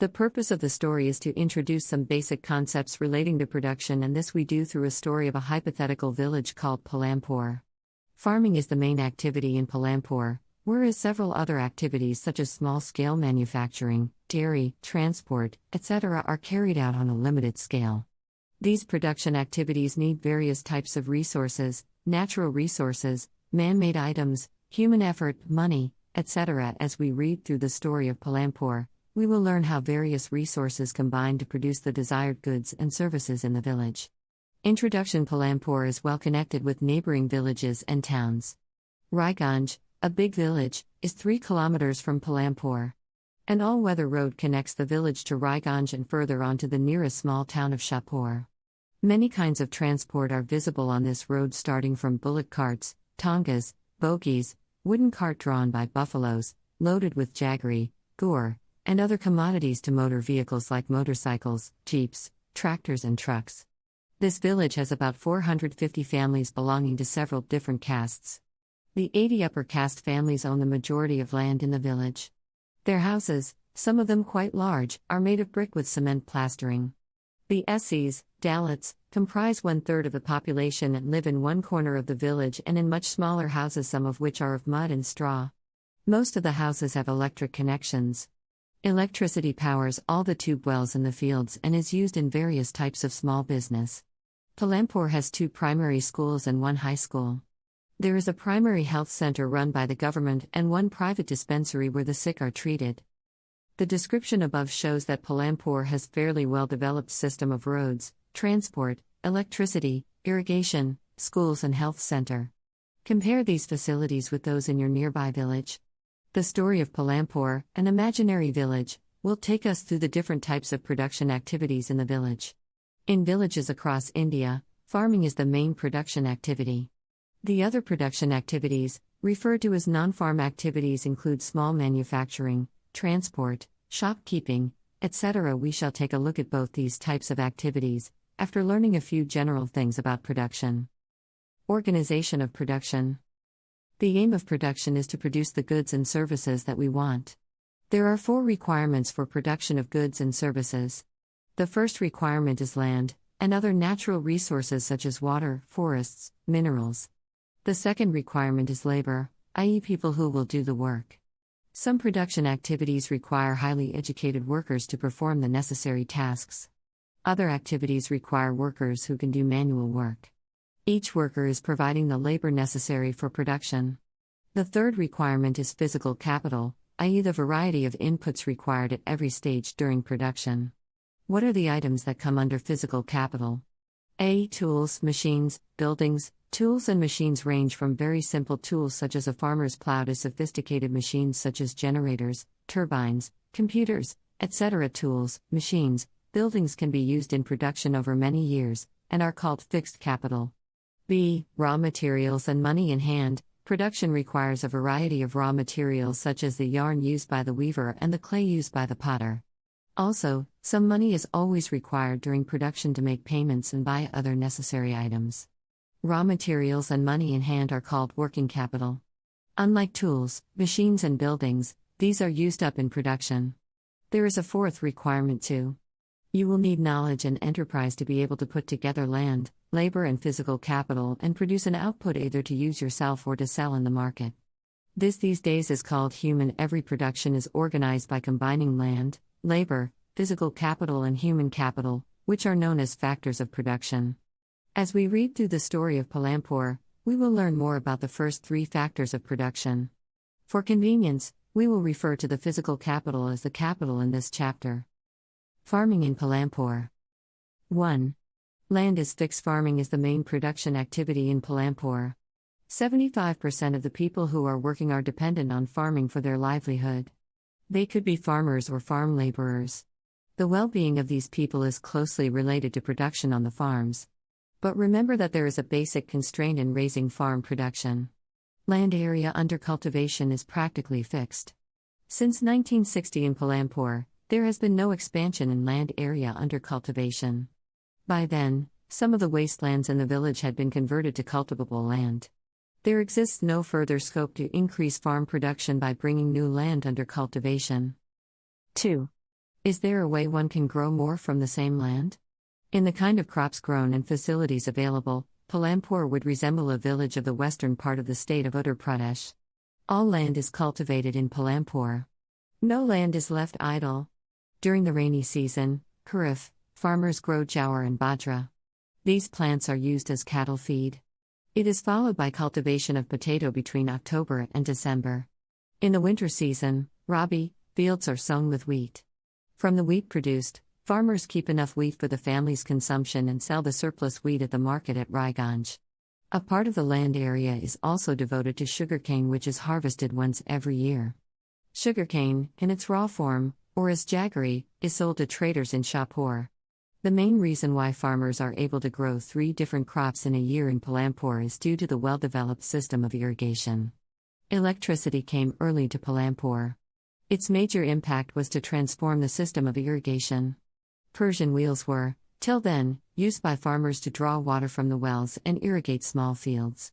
The purpose of the story is to introduce some basic concepts relating to production, and this we do through a story of a hypothetical village called Palampur. Farming is the main activity in Palampur, whereas several other activities such as small-scale manufacturing, dairy, transport, etc. are carried out on a limited scale. These production activities need various types of resources, natural resources, man-made items, human effort, money, etc. As we read through the story of Palampur, we will learn how various resources combine to produce the desired goods and services in the village. Introduction: Palampur is well connected with neighboring villages and towns. Raiganj, a big village, is 3 kilometers from Palampur. An all-weather road connects the village to Raiganj and further on to the nearest small town of Shahpur. Many kinds of transport are visible on this road, starting from bullock carts, tongas, bogies, wooden cart drawn by buffaloes, loaded with jaggery, gur, and other commodities, to motor vehicles like motorcycles, jeeps, tractors and trucks. This village has about 450 families belonging to several different castes. The 80 upper caste families own the majority of land in the village. Their houses, some of them quite large, are made of brick with cement plastering. The SCs, Dalits, comprise 1/3 of the population and live in one corner of the village and in much smaller houses, some of which are of mud and straw. Most of the houses have electric connections. Electricity powers all the tube wells in the fields and is used in various types of small business. Palampur has 2 primary schools and 1 high school. There is a primary health center run by the government and 1 private dispensary where the sick are treated. The description above shows that Palampur has fairly well-developed system of roads, transport, electricity, irrigation, schools and health center. Compare these facilities with those in your nearby village. The story of Palampur, an imaginary village, will take us through the different types of production activities in the village. In villages across India, farming is the main production activity. The other production activities, referred to as non-farm activities, include small manufacturing, transport, shopkeeping, etc. We shall take a look at both these types of activities, after learning a few general things about production. Organization of production. The aim of production is to produce the goods and services that we want. There are 4 requirements for production of goods and services. The first requirement is land, and other natural resources such as water, forests, minerals. The second requirement is labor, i.e. people who will do the work. Some production activities require highly educated workers to perform the necessary tasks. Other activities require workers who can do manual work. Each worker is providing the labor necessary for production. The third requirement is physical capital, i.e. the variety of inputs required at every stage during production. What are the items that come under physical capital? A. Tools, machines, buildings. Tools and machines range from very simple tools such as a farmer's plow to sophisticated machines such as generators, turbines, computers, etc. Tools, machines, buildings can be used in production over many years, and are called fixed capital. B. Raw materials and money in hand. Production requires a variety of raw materials such as the yarn used by the weaver and the clay used by the potter. Also, some money is always required during production to make payments and buy other necessary items. Raw materials and money in hand are called working capital. Unlike tools, machines and buildings, these are used up in production. There is a fourth requirement too. You will need knowledge and enterprise to be able to put together land, labor and physical capital and produce an output either to use yourself or to sell in the market. This these days is called human. Every production is organized by combining land, labor, physical capital and human capital, which are known as factors of production. As we read through the story of Palampur, we will learn more about the first 3 factors of production. For convenience, we will refer to the physical capital as the capital in this chapter. Farming in Palampur. 1. Land is fixed. Farming is the main production activity in Palampur. 75% of the people who are working are dependent on farming for their livelihood. They could be farmers or farm laborers. The well-being of these people is closely related to production on the farms. But remember that there is a basic constraint in raising farm production. Land area under cultivation is practically fixed. Since 1960 in Palampur, there has been no expansion in land area under cultivation. By then, some of the wastelands in the village had been converted to cultivable land. There exists no further scope to increase farm production by bringing new land under cultivation. 2. Is there a way one can grow more from the same land? In the kind of crops grown and facilities available, Palampur would resemble a village of the western part of the state of Uttar Pradesh. All land is cultivated in Palampur. No land is left idle. During the rainy season, Kharif, farmers grow jowar and bajra. These plants are used as cattle feed. It is followed by cultivation of potato between October and December. In the winter season, rabi, fields are sown with wheat. From the wheat produced, farmers keep enough wheat for the family's consumption and sell the surplus wheat at the market at Raiganj. A part of the land area is also devoted to sugarcane, which is harvested once every year. Sugarcane, in its raw form, or as jaggery, is sold to traders in Shahpur. The main reason why farmers are able to grow 3 different crops in a year in Palampur is due to the well-developed system of irrigation. Electricity came early to Palampur. Its major impact was to transform the system of irrigation. Persian wheels were, till then, used by farmers to draw water from the wells and irrigate small fields.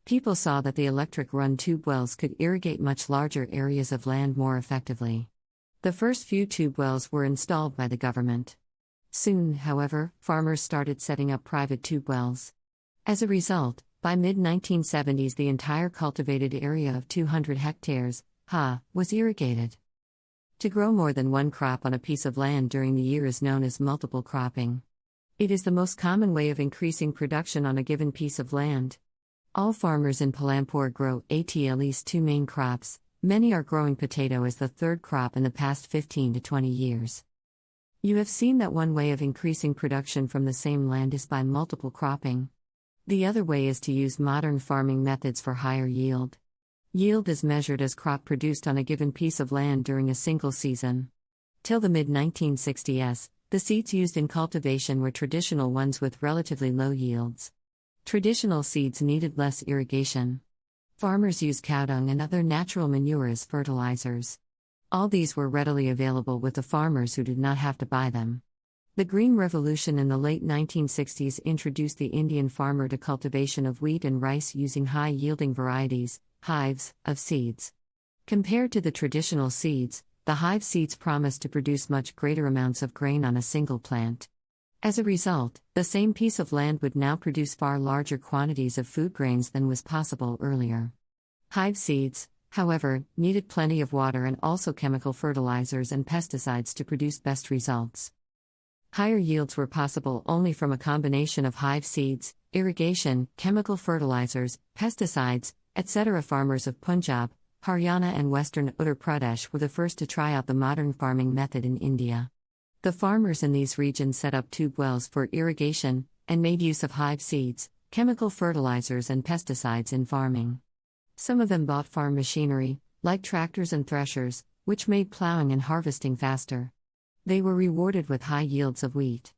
People saw that the electric-run tube wells could irrigate much larger areas of land more effectively. The first few tube wells were installed by the government. Soon, however, farmers started setting up private tube wells. As a result, by mid-1970s the entire cultivated area of 200 hectares, was irrigated. To grow more than one crop on a piece of land during the year is known as multiple cropping. It is the most common way of increasing production on a given piece of land. All farmers in Palampur grow at least 2 main crops. Many are growing potato as the third crop in the past 15 to 20 years. You have seen that one way of increasing production from the same land is by multiple cropping. The other way is to use modern farming methods for higher yield. Yield is measured as crop produced on a given piece of land during a single season. Till the mid-1960s, the seeds used in cultivation were traditional ones with relatively low yields. Traditional seeds needed less irrigation. Farmers used cow dung and other natural manure as fertilizers. All these were readily available with the farmers who did not have to buy them. The Green Revolution in the late 1960s introduced the Indian farmer to cultivation of wheat and rice using high-yielding varieties, hives, of seeds. Compared to the traditional seeds, the hive seeds promised to produce much greater amounts of grain on a single plant. As a result, the same piece of land would now produce far larger quantities of food grains than was possible earlier. Hive seeds, however, needed plenty of water and also chemical fertilizers and pesticides to produce best results. Higher yields were possible only from a combination of hive seeds, irrigation, chemical fertilizers, pesticides, etc. Farmers of Punjab, Haryana and western Uttar Pradesh were the first to try out the modern farming method in India. The farmers in these regions set up tube wells for irrigation, and made use of hive seeds, chemical fertilizers and pesticides in farming. Some of them bought farm machinery, like tractors and threshers, which made plowing and harvesting faster. They were rewarded with high yields of wheat.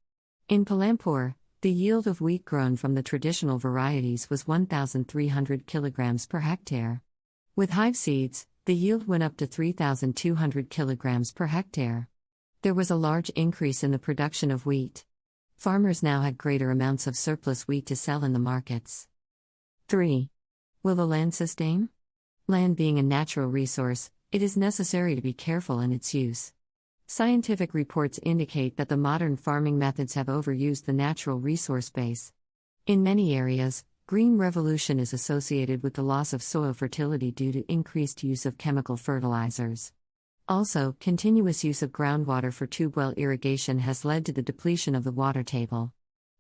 In Palampur, the yield of wheat grown from the traditional varieties was 1,300 kilograms per hectare. With hive seeds, the yield went up to 3,200 kilograms per hectare. There was a large increase in the production of wheat. Farmers now had greater amounts of surplus wheat to sell in the markets. 3. Will the land sustain? Land being a natural resource, it is necessary to be careful in its use. Scientific reports indicate that the modern farming methods have overused the natural resource base. In many areas, green revolution is associated with the loss of soil fertility due to increased use of chemical fertilizers. Also, continuous use of groundwater for tube well irrigation has led to the depletion of the water table.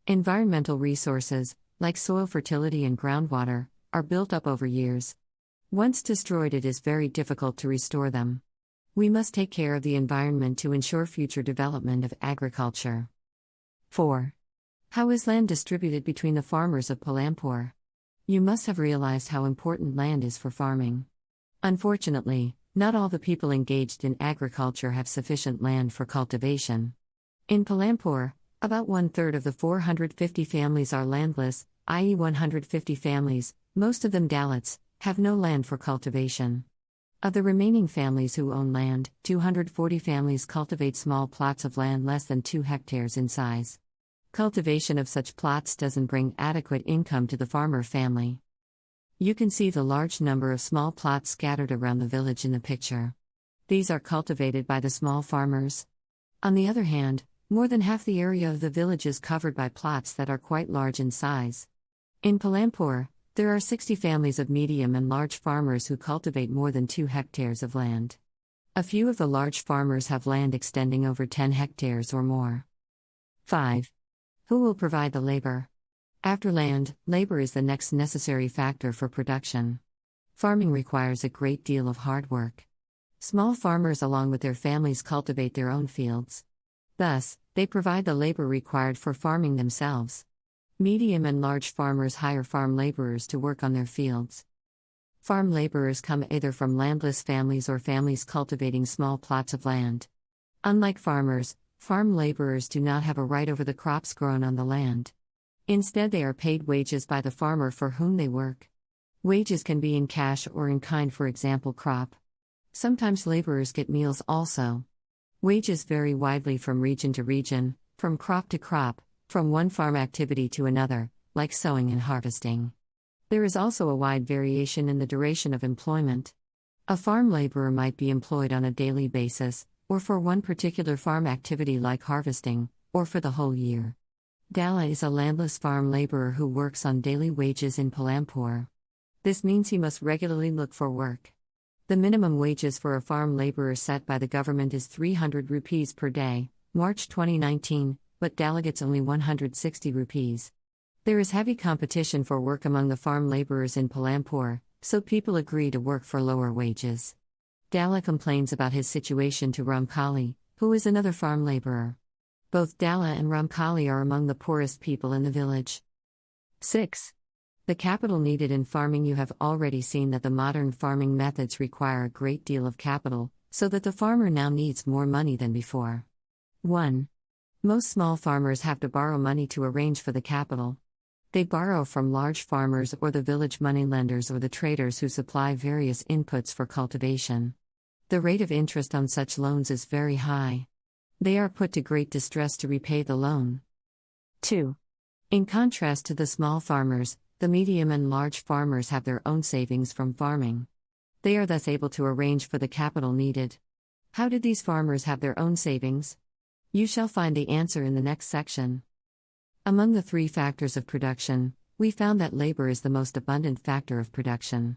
Environmental resources, like soil fertility and groundwater, are built up over years. Once destroyed, it is very difficult to restore them. We must take care of the environment to ensure future development of agriculture. 4. How is land distributed between the farmers of Palampur? You must have realized how important land is for farming. Unfortunately, not all the people engaged in agriculture have sufficient land for cultivation. In Palampur, about 1/3 of the 450 families are landless, i.e. 150 families, most of them Dalits, have no land for cultivation. Of the remaining families who own land, 240 families cultivate small plots of land less than 2 hectares in size. Cultivation of such plots doesn't bring adequate income to the farmer family. You can see the large number of small plots scattered around the village in the picture. These are cultivated by the small farmers. On the other hand, more than half the area of the village is covered by plots that are quite large in size. In Palampur, there are 60 families of medium and large farmers who cultivate more than 2 hectares of land. A few of the large farmers have land extending over 10 hectares or more. 5. Who will provide the labor? After land, labor is the next necessary factor for production. Farming requires a great deal of hard work. Small farmers along with their families cultivate their own fields. Thus, they provide the labor required for farming themselves. Medium and large farmers hire farm laborers to work on their fields. Farm laborers come either from landless families or families cultivating small plots of land. Unlike farmers, farm laborers do not have a right over the crops grown on the land. Instead, they are paid wages by the farmer for whom they work. Wages can be in cash or in kind, for example, crop. Sometimes laborers get meals also. Wages vary widely from region to region, from crop to crop, from one farm activity to another, like sowing and harvesting. There is also a wide variation in the duration of employment. A farm laborer might be employed on a daily basis, or for one particular farm activity like harvesting, or for the whole year. Dalla is a landless farm laborer who works on daily wages in Palampur. This means he must regularly look for work. The minimum wages for a farm laborer set by the government is 300 rupees per day, March 2019, but Dalla gets only 160 rupees. There is heavy competition for work among the farm laborers in Palampur, so people agree to work for lower wages. Dalla complains about his situation to Ramkali, who is another farm laborer. Both Dalla and Ramkali are among the poorest people in the village. 6. The capital needed in farming. You have already seen that the modern farming methods require a great deal of capital, so that the farmer now needs more money than before. 1. Most small farmers have to borrow money to arrange for the capital. They borrow from large farmers or the village moneylenders or the traders who supply various inputs for cultivation. The rate of interest on such loans is very high. They are put to great distress to repay the loan. 2. In contrast to the small farmers, the medium and large farmers have their own savings from farming. They are thus able to arrange for the capital needed. How did these farmers have their own savings? You shall find the answer in the next section. Among the 3 factors of production, we found that labor is the most abundant factor of production.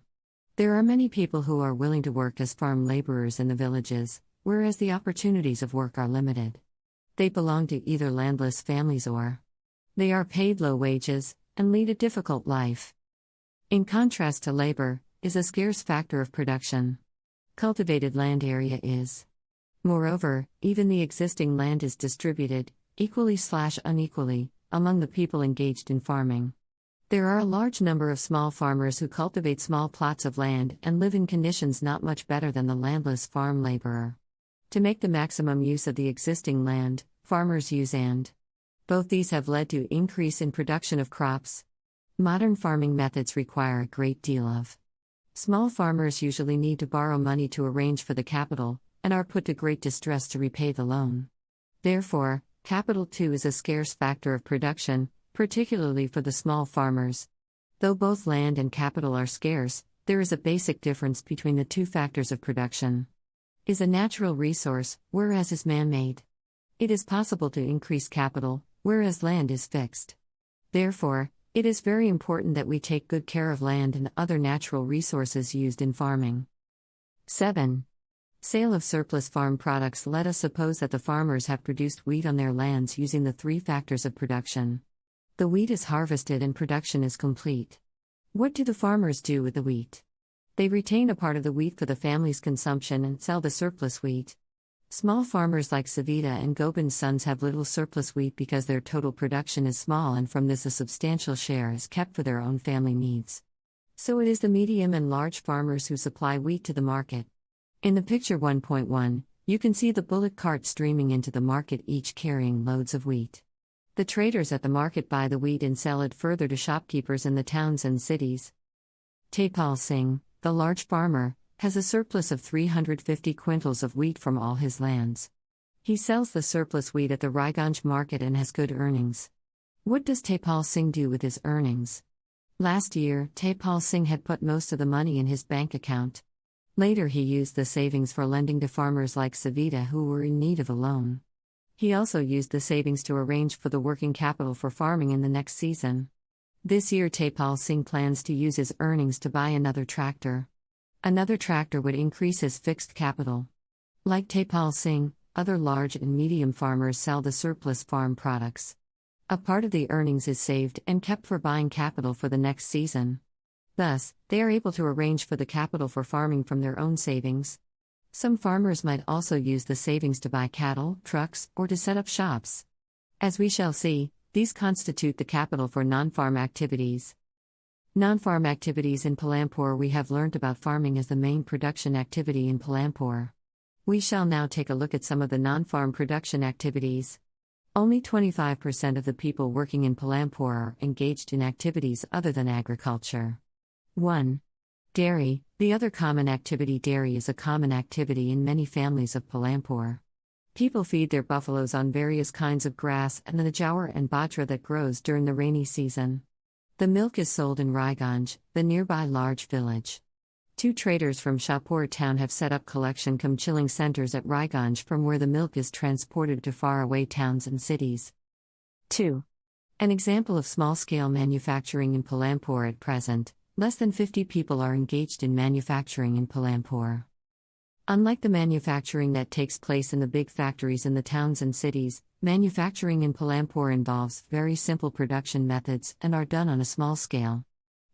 There are many people who are willing to work as farm laborers in the villages, whereas the opportunities of work are limited. They belong to either landless families or they are paid low wages and lead a difficult life. In contrast to labor, is a scarce factor of production. Cultivated land area is. Moreover, even the existing land is distributed, equally/unequally, among the people engaged in farming. There are a large number of small farmers who cultivate small plots of land and live in conditions not much better than the landless farm laborer. To make the maximum use of the existing land, farmers use and. Both these have led to increase in production of crops. Modern farming methods require a great deal of. Small farmers usually need to borrow money to arrange for the capital, and are put to great distress to repay the loan. Therefore, capital too is a scarce factor of production, particularly for the small farmers. Though both land and capital are scarce, there is a basic difference between the 2 factors of production. Is a natural resource, whereas is man-made. It is possible to increase capital, whereas land is fixed. Therefore, it is very important that we take good care of land and other natural resources used in farming. 7. Sale of surplus farm products. Let us suppose that the farmers have produced wheat on their lands using the 3 factors of production. The wheat is harvested and production is complete. What do the farmers do with the wheat? They retain a part of the wheat for the family's consumption and sell the surplus wheat. Small farmers like Savita and Gobind's sons have little surplus wheat because their total production is small, and from this a substantial share is kept for their own family needs. So it is the medium and large farmers who supply wheat to the market. In the picture 1.1, you can see the bullock cart streaming into the market, each carrying loads of wheat. The traders at the market buy the wheat and sell it further to shopkeepers in the towns and cities. Taipal Singh, the large farmer, has a surplus of 350 quintals of wheat from all his lands. He sells the surplus wheat at the Raiganj market and has good earnings. What does Taipal Singh do with his earnings? Last year, Taipal Singh had put most of the money in his bank account. Later he used the savings for lending to farmers like Savita who were in need of a loan. He also used the savings to arrange for the working capital for farming in the next season. This year Taipal Singh plans to use his earnings to buy another tractor. Another tractor would increase his fixed capital. Like Taipal Singh, other large and medium farmers sell the surplus farm products. A part of the earnings is saved and kept for buying capital for the next season. Thus, they are able to arrange for the capital for farming from their own savings. Some farmers might also use the savings to buy cattle, trucks, or to set up shops. As we shall see, these constitute the capital for non-farm activities. Non-farm activities in Palampur. We have learnt about farming as the main production activity in Palampur. We shall now take a look at some of the non-farm production activities. Only 25% of the people working in Palampur are engaged in activities other than agriculture. 1. Dairy. The other common activity. Dairy is a common activity in many families of Palampur. People feed their buffaloes on various kinds of grass and the jowar and bajra that grows during the rainy season. The milk is sold in Raiganj, the nearby large village. 2 traders from Shahpur town have set up collection-cum-chilling centers at Raiganj from where the milk is transported to faraway towns and cities. 2. An example of small-scale manufacturing in Palampur at present. Less than 50 people are engaged in manufacturing in Palampur. Unlike the manufacturing that takes place in the big factories in the towns and cities, manufacturing in Palampur involves very simple production methods and are done on a small scale.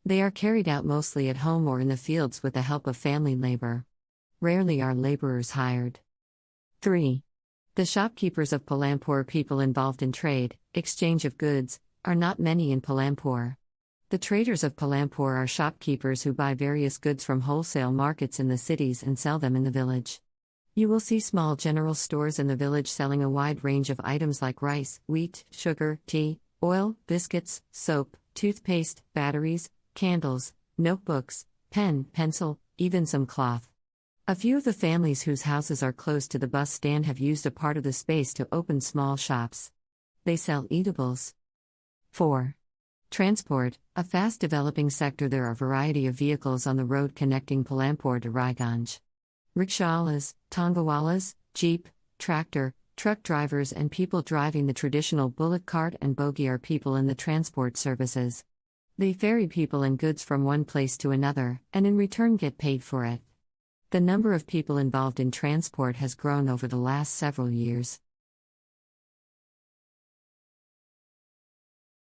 They are carried out mostly at home or in the fields with the help of family labor. Rarely are laborers hired. 3. The shopkeepers of Palampur. People involved in trade, exchange of goods, are not many in Palampur. The traders of Palampur are shopkeepers who buy various goods from wholesale markets in the cities and sell them in the village. You will see small general stores in the village selling a wide range of items like rice, wheat, sugar, tea, oil, biscuits, soap, toothpaste, batteries, candles, notebooks, pen, pencil, even some cloth. A few of the families whose houses are close to the bus stand have used a part of the space to open small shops. They sell eatables. 4. Transport, a fast-developing sector. There are a variety of vehicles on the road connecting Palampur to Raiganj. Rickshawalas, tongawalas, jeep, tractor, truck drivers and people driving the traditional bullock cart and bogie are people in the transport services. They ferry people and goods from one place to another, and in return get paid for it. The number of people involved in transport has grown over the last several years.